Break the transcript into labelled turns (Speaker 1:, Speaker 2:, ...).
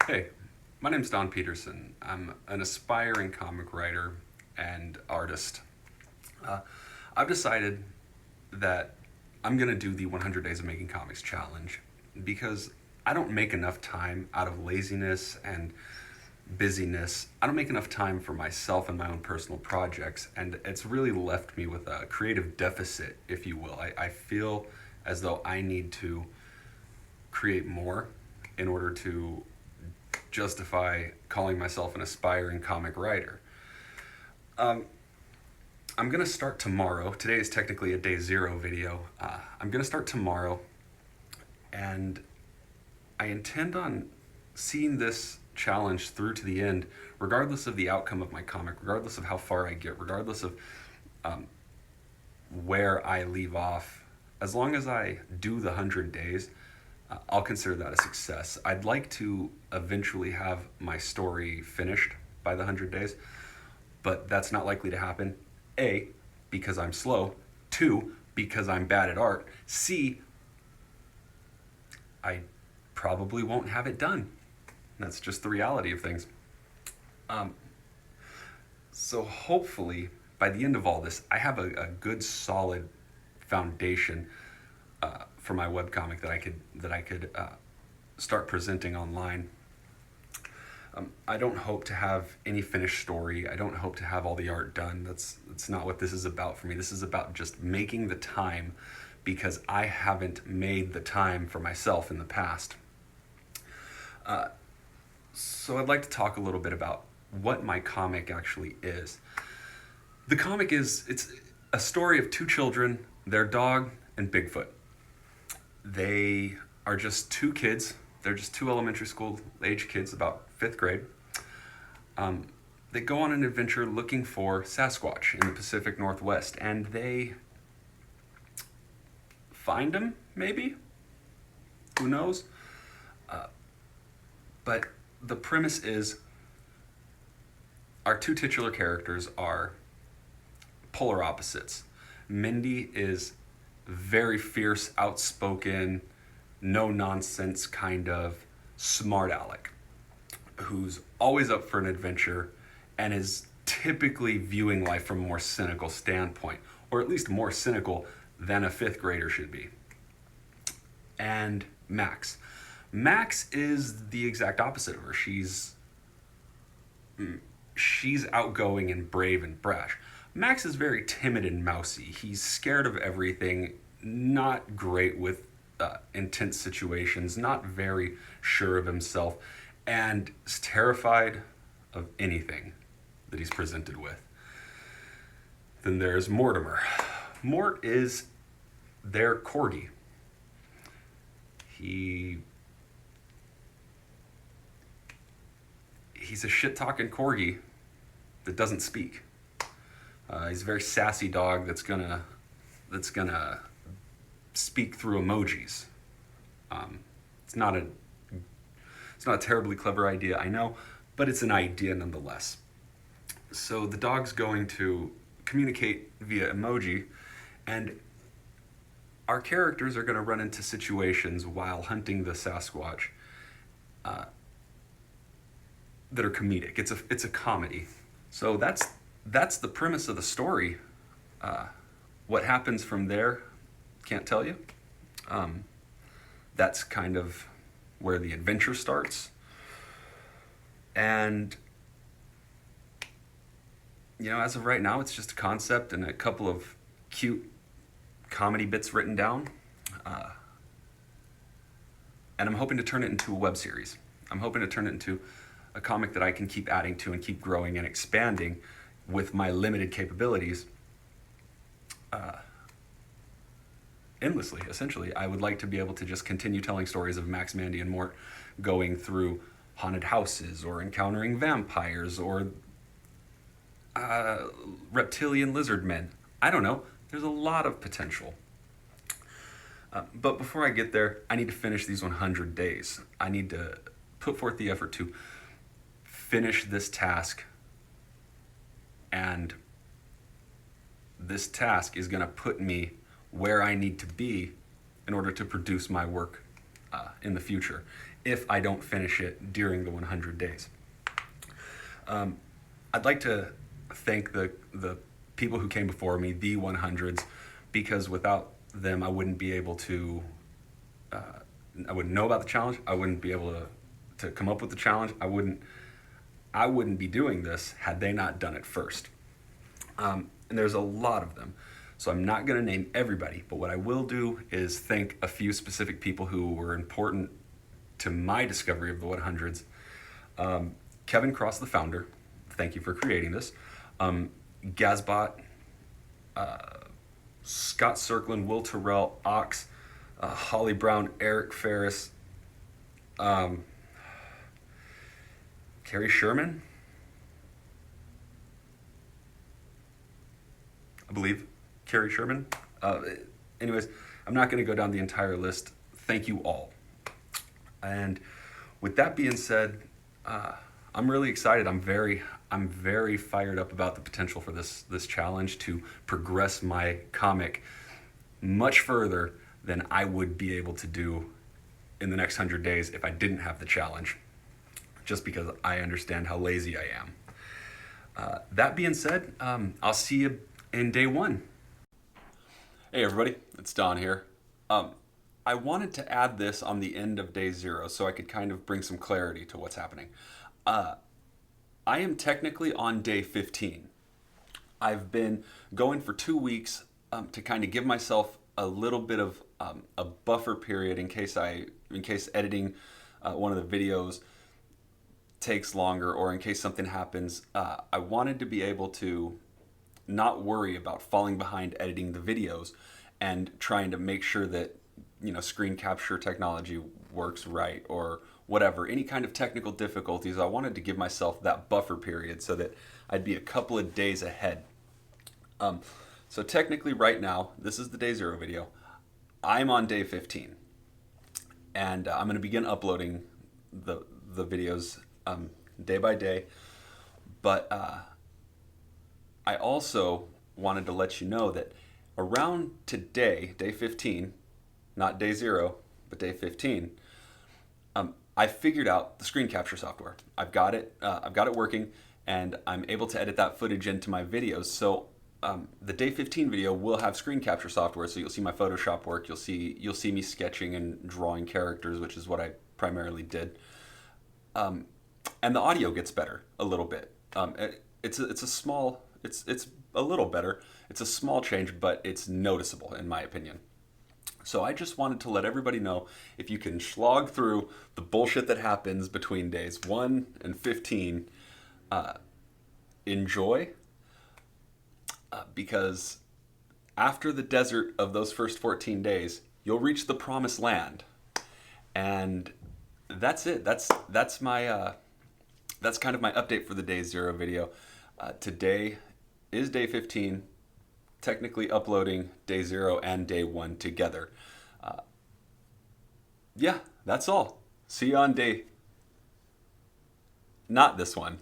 Speaker 1: Hey, my name's Don Peterson. I'm an aspiring comic writer and artist. Uh, I've decided that I'm going to do the 100 Days of Making Comics challenge because I don't make enough time out of laziness and busyness. I don't make enough time for myself and my own personal projects, and it's really left me with a creative deficit, if you will. I feel as though I need to create more in order to justify calling myself an aspiring comic writer. Um, I'm gonna start tomorrow. Today is technically a day zero video. I'm gonna start tomorrow, and I intend on seeing this challenge through to the end, regardless of the outcome of my comic, regardless of how far I get, regardless of um, where I leave off. As long as I do the 100 days, I'll consider that a success. I'd like to eventually have my story finished by the 100 days, but that's not likely to happen. A, because I'm slow. Two, because I'm bad at art. C, I probably won't have it done. That's just the reality of things. Um, so hopefully, by the end of all this, I have a good, solid foundation for my webcomic that I could start presenting online. I don't hope to have any finished story. I don't hope to have all the art done. That's not what this is about for me. This is about just making the time because I haven't made the time for myself in the past. Uh, so I'd like to talk a little bit about what my comic actually is. The comic it's a story of two children, their dog, and Bigfoot. They are just two kids. They're just two elementary school age kids, about fifth grade. Um, they go on an adventure looking for Sasquatch in the Pacific Northwest, and they find him, maybe? Who knows? Uh, but the premise is our two titular characters are polar opposites. Mindy is very fierce, outspoken, no nonsense kind of smart aleck who's always up for an adventure and is typically viewing life from a more cynical standpoint, or at least more cynical than a fifth grader should be. And Max. Max is the exact opposite of her. She's outgoing and brave and brash. Max is very timid and mousy. He's scared of everything, not great with intense situations, not very sure of himself, and is terrified of anything that he's presented with. Then there's Mortimer. Mort is their corgi. He he's a shit talking corgi that doesn't speak. He's a very sassy dog that's gonna speak through emojis. Um, it's not a it's not a terribly clever idea, I know, but it's an idea nonetheless. So the dog's going to communicate via emoji, and our characters are going to run into situations while hunting the Sasquatch uh, that are comedic. It's a comedy. So that's the premise of the story. Uh, what happens from there, can't tell you. Um, that's kind of where the adventure starts. And as of right now, it's just a concept and a couple of cute comedy bits written down. Uh, and I'm hoping to turn it into a web series. I'm hoping to turn it into a comic that I can keep adding to and keep growing and expanding with my limited capabilities endlessly, essentially. I would like to be able to just continue telling stories of Max, Mandy, and Mort going through haunted houses or encountering vampires or reptilian lizard men. I don't know. There's a lot of potential. But before I get there, I need to finish these 100 days. I need to put forth the effort to finish this task, and this task is going to put me where I need to be in order to produce my work in the future. if I don't finish it during the 100 days. I'd like to thank the people who came before me, the 100s, because without them, I wouldn't be able to. I wouldn't know about the challenge. I wouldn't be able to come up with the challenge. I wouldn't be doing this had they not done it first. And there's a lot of them. So I'm not going to name everybody, but what I will do is thank a few specific people who were important to my discovery of the 100s. Kevin Cross, the founder, thank you for creating this. Gazbot, Scott Circlin, Will Terrell, Ox, Holly Brown, Eric Ferris, Carrie Sherman, I believe. Carrie Sherman. Anyways, I'm not going to go down the entire list. Thank you all. And with that being said, I'm really excited. I'm very fired up about the potential for this challenge to progress my comic much further than I would be able to do in the next 100 days if I didn't have the challenge, just because I understand how lazy I am. That being said, I'll see you in day 1. Hey everybody, it's Don here. I wanted to add this on the end of day 0 so I could kind of bring some clarity to what's happening. I am technically on day 15. I've been going for 2 weeks to kind of give myself a little bit of a buffer period in case editing one of the videos takes longer, or in case something happens. I wanted to be able to not worry about falling behind editing the videos and trying to make sure that screen capture technology works right, or whatever, any kind of technical difficulties. I wanted to give myself that buffer period so that I'd be a couple of days ahead. So technically right now, this is the day 0 video. I'm on day 15, and I'm going to begin uploading the videos day by day. But I also wanted to let you know that around today, day 15, not day 0, but day 15, I figured out the screen capture software. I've got it working, and I'm able to edit that footage into my videos. So the day 15 video will have screen capture software, so you'll see my Photoshop work. You'll see me sketching and drawing characters, which is what I primarily did. And the audio gets better a little bit. It's a little better. It's a small change, but it's noticeable in my opinion. So I just wanted to let everybody know, if you can slog through the bullshit that happens between days 1 and 15, enjoy. Because after the desert of those first 14 days, you'll reach the promised land. And that's it. That's my that's kind of my update for the day 0 video. Today is day 15, technically uploading day 0 and day 1 together. Yeah, that's all. See you on day... not this one.